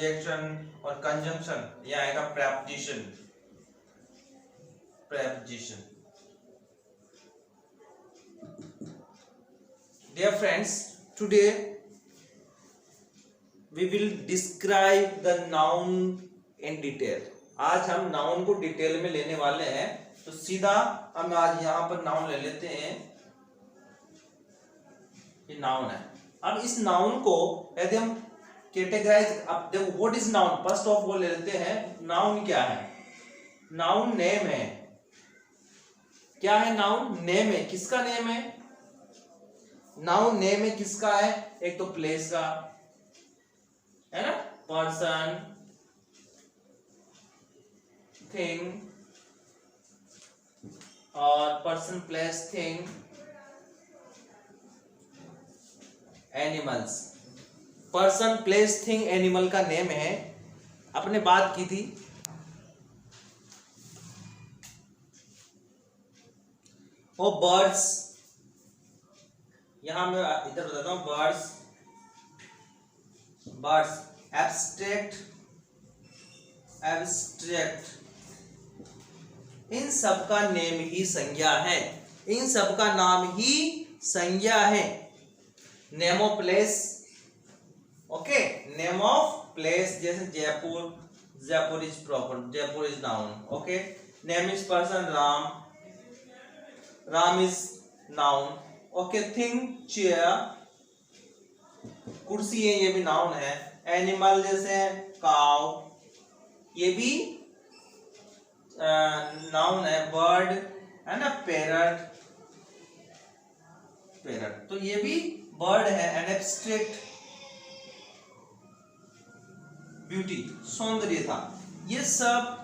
Interjection और conjunction, ये आएगा preposition. Preposition. Dear friends, today we will describe the noun in detail। आज हम नाउन को डिटेल में लेने वाले हैं, तो सीधा हम आज यहां पर नाउन ले लेते हैं। ये नाउन है। अब इस नाउन को यदि हम कैटेगराइज, अब देखो what is noun, first of all ले लेते हैं नाउन क्या है। नाउन नेम है। क्या है नाउन? नेम है। किसका नेम है? नाउन नेम है किसका है? एक तो प्लेस का है ना, पर्सन, थिंग, और person, place, thing, animals. Person, place, thing, animal का नेम है। अपने बात की थी वो बर्ड्स, यहां मैं इधर बताता हूं, बर्ड्स, बर्ड्स, एब्स्ट्रैक्ट, एब्स्ट्रैक्ट, इन सब का नेम ही संज्ञा है। इन सब का नाम ही संज्ञा है। Name of place, okay, name of place, जैसे Jaipur, Jaipur is proper, Jaipur is noun, okay. Name is person, Ram, Ram is noun, okay. Thing, chair, कुर्सी है, ये भी नाउन है। एनिमल जैसे काउ, ये भी नाउन है। बर्ड है ना, पैरट, पैरट, तो ये भी बर्ड है। एंड एब्स्ट्रैक्ट, ब्यूटी, सौंदर्यता, ये सब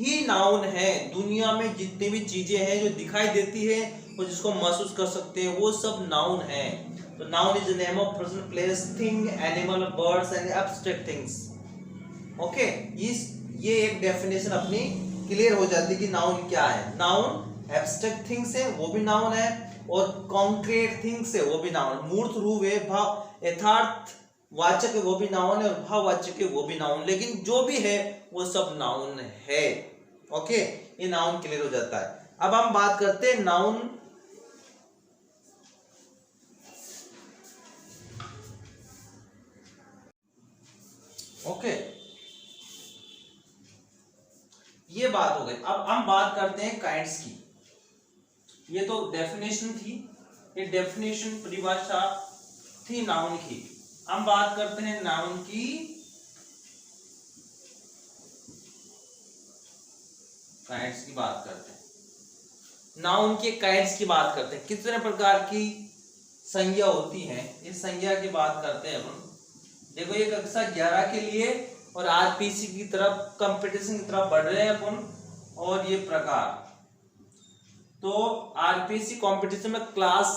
ही नाउन है। दुनिया में जितनी भी चीजें हैं जो दिखाई देती है और जिसको महसूस कर सकते हैं, वो सब नाउन है। तो noun is the name of person, place, thing, animal, birds and abstract things, okay. ये एक डेफिनेशन अपनी क्लियर हो जाती है कि नाउन क्या है। नाउन एब्स्ट्रैक्ट थिंग्स है, वो भी नाउन है, और कॉन्क्रीट थिंग्स है, वो भी नाउन। मूर्त रूप है, भाव यथार्थ वाचक है, वो भी नाउन है, और भाववाचक है, वो भी नाउन। लेकिन जो भी है वो सब नाउन है, ओके। ये नाउन क्लियर हो जाता है। अब हम बात करते हैं नाउन, ओके। ये बात हो गई। अब हम बात करते हैं काइंड्स की। ये तो डेफिनेशन थी, ये डेफिनेशन परिभाषा थी नाउन की। हम बात करते हैं नाउन की काइंड्स की बात करते हैं। नाउन के काइंड्स की बात करते हैं। कितने प्रकार की संज्ञा होती है, इस संज्ञा की बात करते हैं हम। देखो ये कक्षा 11 के लिए और आरपीसी की तरफ, कंपटीशन की तरफ बढ़ रहे हैं अपन। और ये प्रकार, तो आरपीसी कंपटीशन में क्लास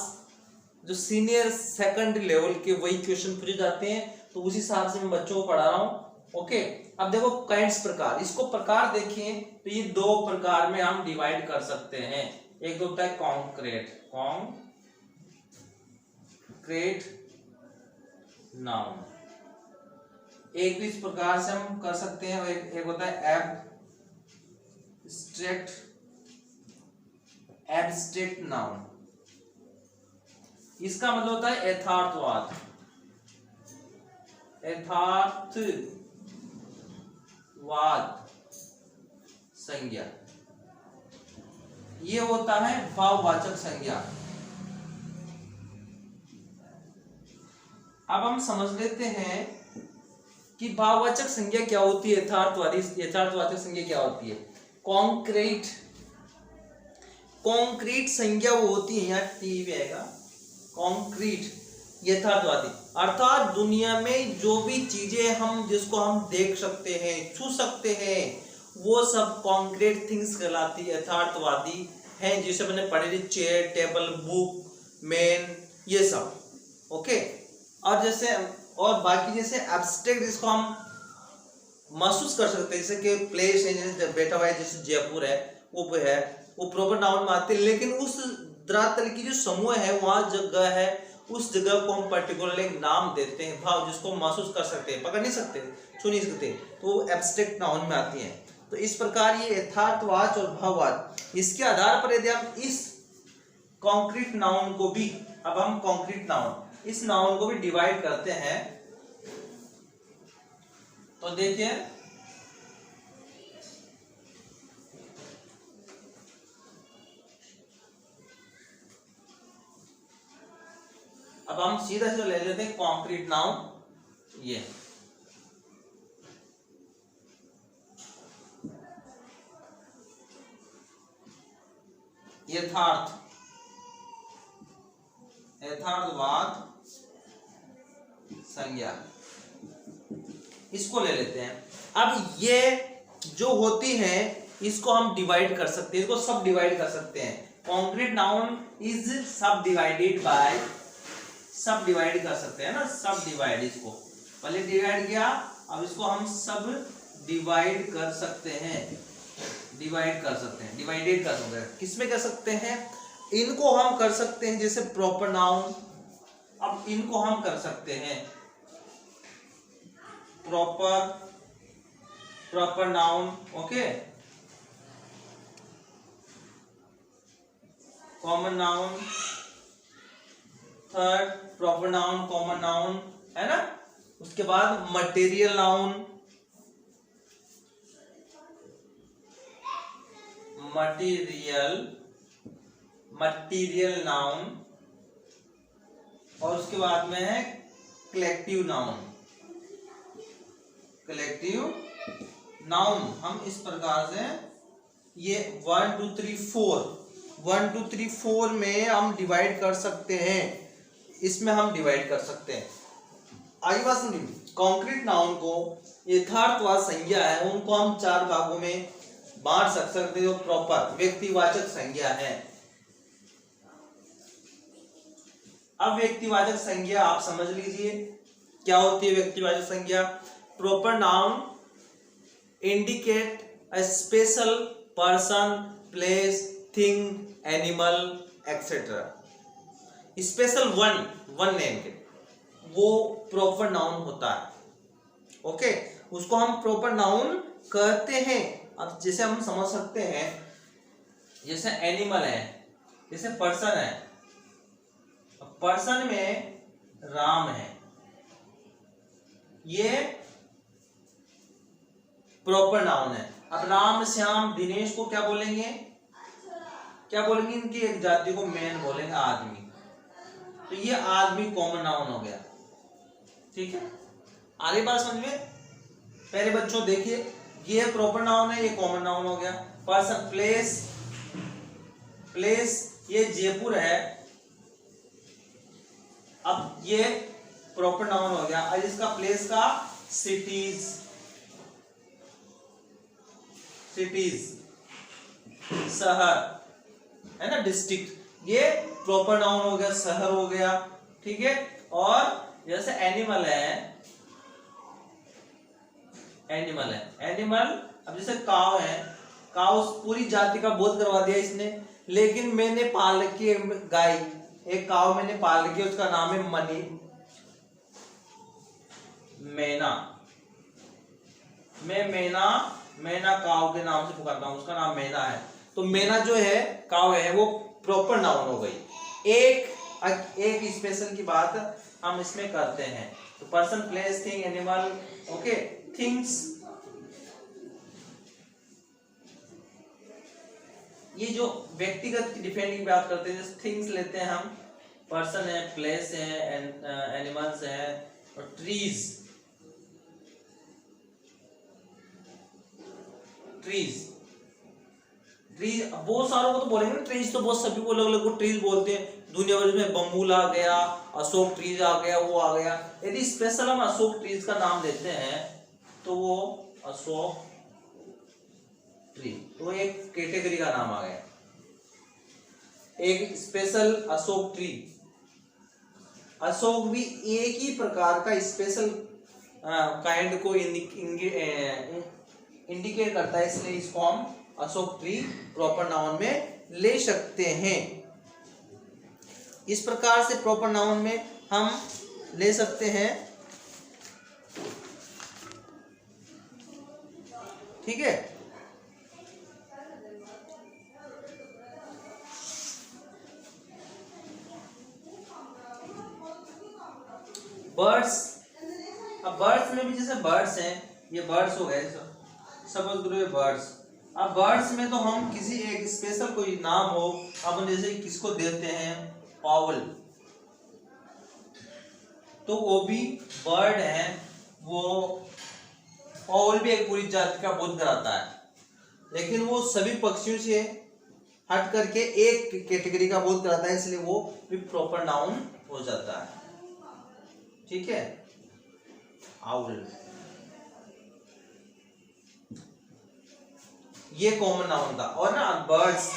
जो सीनियर सेकंड लेवल के वही क्वेश्चन पूछे जाते हैं, तो उसी हिसाब से मैं बच्चों को पढ़ा रहा हूं, ओके। अब देखो काइंड्स, प्रकार, इसको प्रकार देखिए तो ये दो प्रकार में हम डिवाइड कर सकते हैं। एक होता है कॉन्क्रीट, कॉन्क्रीट नाउन, एक इस प्रकार से हम कर सकते हैं। एक होता है एब्स्ट्रैक्ट, एब्स्ट्रैक्ट नाउन। इसका मतलब होता है यथार्थवाद, यथार्थवाद संज्ञा। ये होता है भाववाचक संज्ञा। अब हम समझ लेते हैं कि भाववाचक संज्ञा क्या होती है, यथार्थवाचक संज्ञा क्या होती है। कॉन्क्रीट, कॉन्क्रीट संज्ञा वो होती है, यहाँ टी भी आएगा, कॉन्क्रीट, यथार्थवादी, अर्थात दुनिया में जो भी चीजें हम, जिसको हम देख सकते हैं, छू सकते हैं, वो सब कॉन्क्रीट थिंग्स कहलाती है, यथार्थवादी हैं। जिसे मैंने पढ़े, चेयर, टेबल, बुक, मैन, ये सब, ओके। और जैसे, और बाकी जैसे एब्स्ट्रैक्ट, जिसको हम महसूस कर सकते हैं, जैसे कि प्लेस है, जैसे बैठा हुआ है, जैसे जयपुर है, वो है, वो प्रॉपर नाउन में आते हैं। लेकिन उस धरातल की जो समूह है, वहां जगह है, उस जगह को हम पर्टिकुलर एक नाम देते हैं, भाव जिसको महसूस कर सकते हैं, पकड़ नहीं सकते, छू नहीं सकते, तो एब्स्ट्रैक्ट नाउन में आती हैं। तो इस प्रकार ये यथार्थवाद और भाववाद, इसके आधार पर यदि हम इस कॉन्क्रीट नाउन को भी, अब हम कॉन्क्रीट नाउन, इस नाउन को भी डिवाइड करते हैं, तो देखिए अब हम सीधा सीधा ले लेते हैं कॉन्क्रीट नाउन। ये यथार्थ, यथार्थवाद संज्ञा, इसको ले लेते हैं। अब ये जो होती है इसको हम डिवाइड कर सकते हैं, इसको सब डिवाइड कर सकते हैं। कॉन्क्रीट नाउन इज सब डिवाइडेड बाय, सब डिवाइड कर सकते हैं ना, सब डिवाइड, इसको पहले डिवाइड किया, अब इसको हम सब डिवाइड कर सकते हैं, डिवाइड कर सकते हैं, डिवाइडेड कर सकते हैं। किसमें कर सकते हैं? इनको हम कर सकते हैं जैसे प्रॉपर नाउन, अब इनको हम कर सकते हैं proper noun, okay, common noun, third proper noun, common noun, है ना। उसके बाद मटेरियल नाउन, मटीरियल नाउन, और उसके बाद में है कलेक्टिव नाउन, कलेक्टिव नाउन। हम इस प्रकार से ये 1 2 3 4 में हम डिवाइड कर सकते हैं, इसमें हम डिवाइड कर सकते हैं। आगे बात सुनिए, कॉन्क्रीट नाउन को यथार्थवाद संज्ञा है, उनको हम 4 भागों में बांट सकते हैं। जो प्रॉपर व्यक्तिवाचक संज्ञा है, अब व्यक्तिवाचक संज्ञा आप समझ लीजिए क्या होती है व्यक्तिवाचक संज्ञा। Proper noun indicate a special person, place, thing, animal etcetera. Special one name के वो प्रॉपर नाउन होता है, ओके, उसको हम प्रॉपर नाउन कहते हैं। अब जैसे हम समझ सकते हैं, जैसे एनिमल है, जैसे पर्सन है, पर्सन में राम है, ये प्रॉपर नाउन है। अब राम, श्याम, दिनेश को क्या बोलेंगे, क्या बोलेंगे, इनकी एक जाति को मैन बोलेंगे, आदमी, तो ये आदमी कॉमन नाउन हो गया, ठीक है। आगे बात समझ में, पहले बच्चों देखिए, ये प्रॉपर नाउन है, ये कॉमन नाउन हो गया। पर्सन, प्लेस ये जयपुर है, अब ये प्रॉपर नाउन हो गया। अब इसका प्लेस का सिटीज, शहर है ना, डिस्ट्रिक्ट, ये प्रॉपर नाउन हो गया, शहर हो गया, ठीक है। और जैसे एनिमल है, एनिमल, अब जैसे काव है, काव पूरी जाति का बोध करवा दिया इसने, लेकिन मैंने पाल रखी है गाय, एक काव मैंने पाल रखी है, उसका नाम है मैना। मैं मैना काव के नाम से पुकारता हूं, उसका नाम मैना है। तो मैना जो है काव है, वो प्रॉपर नाउन हो गई। एक स्पेशल की बात हम इसमें करते हैं, तो person, place, thing, animal, okay, things, ये जो व्यक्तिगत डिफेंडिंग की बात करते हैं, जैसे थिंग्स लेते हैं हम, पर्सन है, प्लेस है, एनिमल्स है, और ट्रीज बहुत सारों को तो बोलेंगे ना, ट्रीज तो बहुत सभी को अलग अलग को ट्रीज बोलते हैं। दुनिया भर में बम्बूल आ गया, अशोक ट्रीज आ गया, वो आ गया। यदि स्पेशल हम अशोक ट्रीज का नाम देते हैं तो वो अशोक ट्री, तो एक कैटेगरी का नाम आ गया, एक स्पेशल अशोक ट्री। अशोक भी एक ही प्रकार का स्पेशल काइंड को इंडिकेट करता है, इसलिए इसको हम अशोक ट्री प्रॉपर नाउन में ले सकते हैं। इस प्रकार से प्रॉपर नाउन में हम ले सकते हैं, ठीक है। बर्ड्स, अब बर्ड्स में भी जैसे बर्ड्स हैं, ये बर्ड्स हो गए, सपोज करो ये बर्ड्स। अब बर्ड्स में तो हम किसी एक स्पेशल कोई नाम हो, अपन जैसे किसको देते हैं ऑवल, तो वो भी बर्ड है, वो ऑवल भी एक पूरी जाति का बोध कराता है, लेकिन वो सभी पक्षियों से हट करके एक कैटेगरी का बोध कराता है, इसलिए वो भी प्रॉपर नाउन हो जाता है, ठीक है। आउल ये कॉमन नाउन था, और ना बर्ड्स,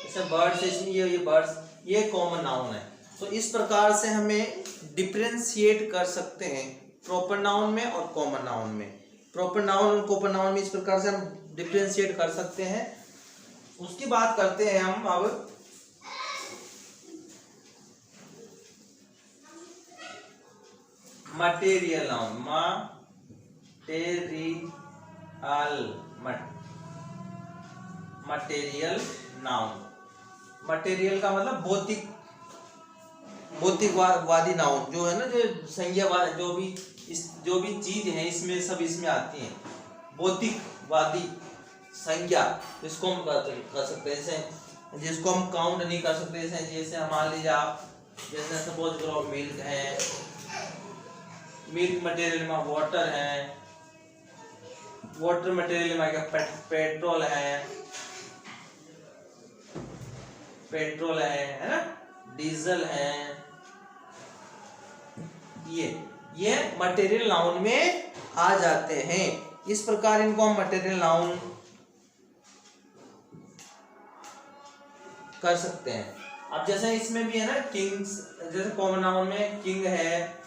जैसे बर्ड्स इसमें ये बर्ड्स ये कॉमन नाउन है। तो इस प्रकार से हमें डिफरेंशिएट कर सकते हैं प्रॉपर नाउन में और कॉमन नाउन में। प्रॉपर नाउन और कॉमन नाउन में इस प्रकार से हम डिफरेंशिएट कर सकते हैं। उसकी बात करते हैं हम अब material noun. Material noun, material का मतलब भौतिकवादी नाउन जो है ना, जो संज्ञावाद, जो भी चीज है इसमें सब इसमें आती है, भौतिकवादी संज्ञा, इसको हम कर सकते हैं, जैसे जिसको हम काउंट नहीं कर सकते, जैसे मान लीजिए आप, जैसे सपोज करो मिल्क है, मिल्क मटेरियल में वाटर है, वाटर मटेरियल में क्या पेट्रोल है ना, डीजल है, ये मटेरियल नाउन में आ जाते हैं। इस प्रकार इनको हम मटेरियल नाउन कर सकते हैं। अब जैसे इसमें भी है ना किंग्स, जैसे कॉमन नाउन में किंग है,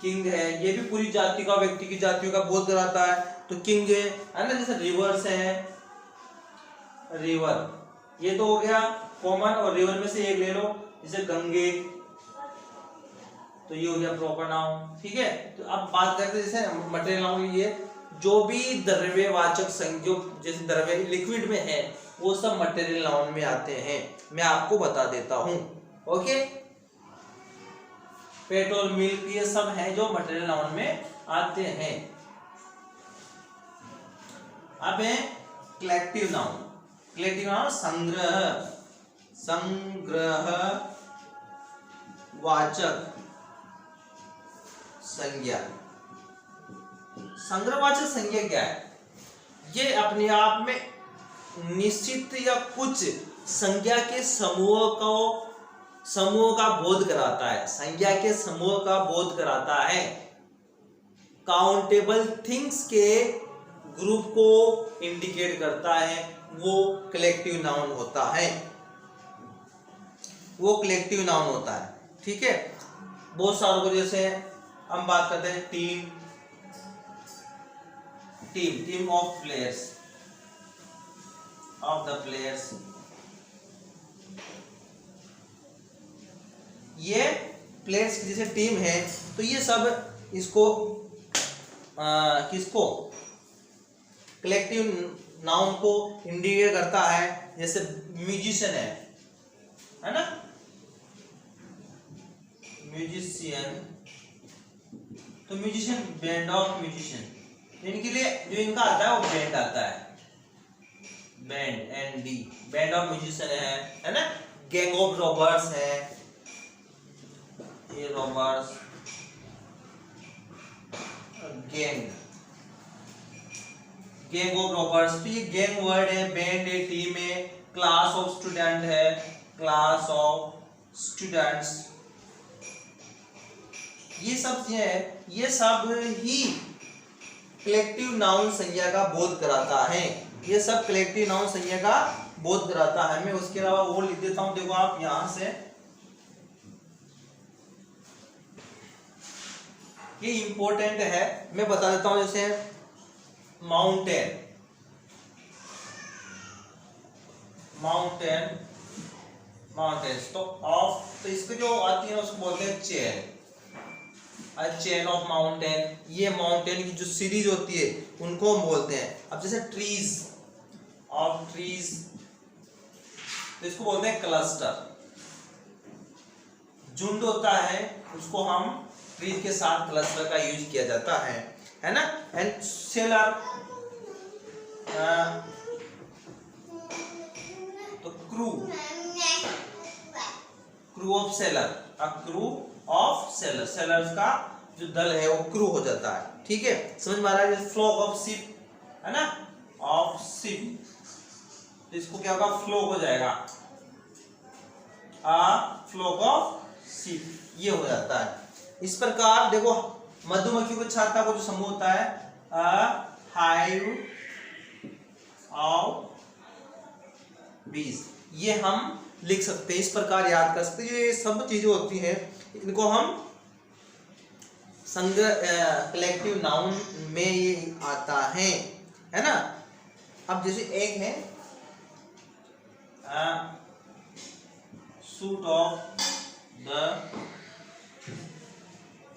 ये भी पूरी जाति का, व्यक्ति की जातियों का बोध कराता है, तो किंग है ना। जैसे रिवर्स है, रिवर, ये तो हो गया कॉमन, और रिवर में से एक ले लो, जैसे गंगे, तो ये हो गया प्रॉपर नाउन, ठीक है। तो अब बात करते हैं जैसे मटेरियल नाउन, ये जो भी द्रव्यवाचक संज्ञा, जैसे द्रव्य लिक्विड में है, वो सब मटेरियल नाउन में आते हैं। मैं आपको बता देता हूं, ओके। पेट्रोल, मिल्क, ये सब है जो मटेरियल नाउन में आते हैं। अब है कलेक्टिव नाउन। कलेक्टिव नाउन संग्रहवाचक संज्ञा। संग्रहवाचक संज्ञा क्या है? ये अपने आप में निश्चित या कुछ संज्ञा के समूह का बोध कराता है, संज्ञा के समूह का बोध कराता है। काउंटेबल थिंग्स के ग्रुप को इंडिकेट करता है, वो कलेक्टिव नाउन होता है, वो कलेक्टिव नाउन होता है, ठीक है। बहुत सारों को, जैसे हम बात करते हैं team of players, of the players, ये प्लेयर्स की जैसे टीम है, तो ये सब इसको किसको, कलेक्टिव नाउन को इंडिकेट करता है। जैसे म्यूजिशियन है ना, म्यूजिशियन, तो म्यूजिशियन, बैंड ऑफ म्यूजिशियन, इनके लिए जो इनका आता है वो बैंड आता है, band and D, band of musician है ना। गैंग ऑफ रॉबर्स है, ये रॉबर्स, गैंग ऑफ रॉबर्स, तो ये गैंग वर्ड है, बैंड है, टीम है, क्लास ऑफ स्टूडेंट है, क्लास ऑफ स्टूडेंट्स, ये सब ये सब ही कलेक्टिव नाउन संज्ञा का बोध कराता है। ये सब कलेक्टिव नाउन संज्ञा का बोध कराता है। मैं उसके अलावा वो लिख देता हूं, देखो आप यहां से, ये इंपॉर्टेंट है, मैं बता देता हूं। जैसे माउंटेन्स। तो ऑफ, तो इसके जो आती है उसको बोलते हैं chain, a chain of mountain. ये माउंटेन की जो सीरीज होती है उनको हम बोलते हैं। अब जैसे ट्रीज, ऑफ ट्रीज, तो इसको बोलते हैं क्लस्टर। झुंड होता है उसको हम ट्रीज के साथ क्लस्टर का यूज किया जाता है ना। एंड सेलर, तो crew, crew of seller, a crew of seller, sellers का जो दल है वो क्रू हो जाता है। ठीक है, समझ में आ रहा है। फ्लॉक ऑफ शिप है ना, ऑफ शिप, तो इसको क्या होगा, फ्लॉक हो जाएगा, फ्लॉक ऑफ शिप, ये हो जाता है। इस प्रकार देखो मधुमक्खी को छत्ता को जो समूह होता है, हाइव ऑफ बीज, ये हम लिख सकते हैं, इस प्रकार याद कर सकते हैं। ये सब चीजें होती हैं, इनको हम संग्रह कलेक्टिव नाउन में ये आता है ना। अब जैसे एक है सूट ऑफ द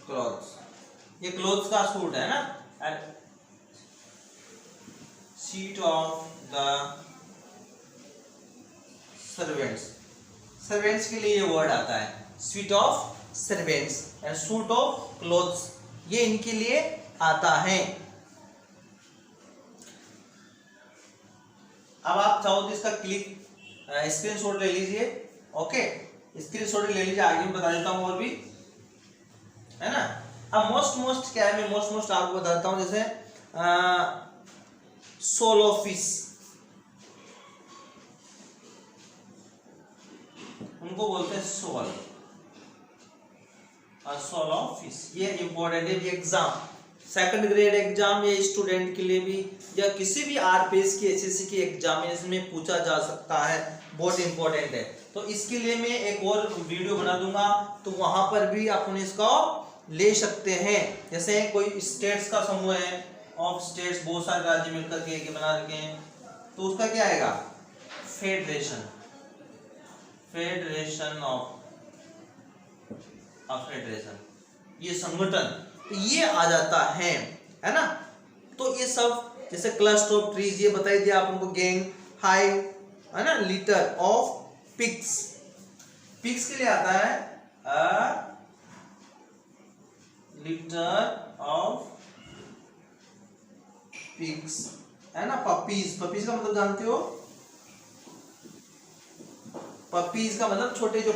क्लॉथ्स, ये क्लॉथ्स का सूट है ना। Seat of the servants, servants के लिए ये वर्ड आता है, seat of servants and suit of clothes, ये इनके लिए आता है। अब आप चाहो तो इसका क्लिक स्क्रीनशॉट ले लीजिए। ओके, स्क्रीनशॉट ले लीजिए, आगे मैं बता देता हूँ और भी, है ना। अब मोस्ट क्या है, मैं मोस्ट आपको बता देता हूँ। जैसे सोल ऑफ फिश, उनको बोलते हैं सोल, सोल ऑफ फिश। ये इंपॉर्टेंट है, ये एग्जाम, सेकंड ग्रेड एग्जाम या स्टूडेंट के लिए भी, या किसी भी आरपीएस की एसएससी की एग्जामिनेशन में पूछा जा सकता है, बहुत इंपॉर्टेंट है। तो इसके लिए मैं एक और वीडियो बना दूंगा, तो वहां पर भी अपन इसको ले सकते हैं। जैसे कोई स्टेट्स का समूह है, ऑफ स्टेट्स, बहुत सारे राज्य मिलकर के बना रखे हैं, तो उसका क्या आएगा, फेडरेशन, फेडरेशन ऑफ, फेडरेशन, ये संगठन, तो ये आ जाता है ना। तो ये सब जैसे क्लस्टर ऑफ ट्रीज, ये बताई दिया आप उनको, गैंग, हाइव, है ना, लिटर ऑफ पिग्स, पिग्स के लिए आता है लिटर ऑफ पिग्स, है ना। पपीज, पपीज का मतलब जानते हो, पपीज का मतलब छोटे जो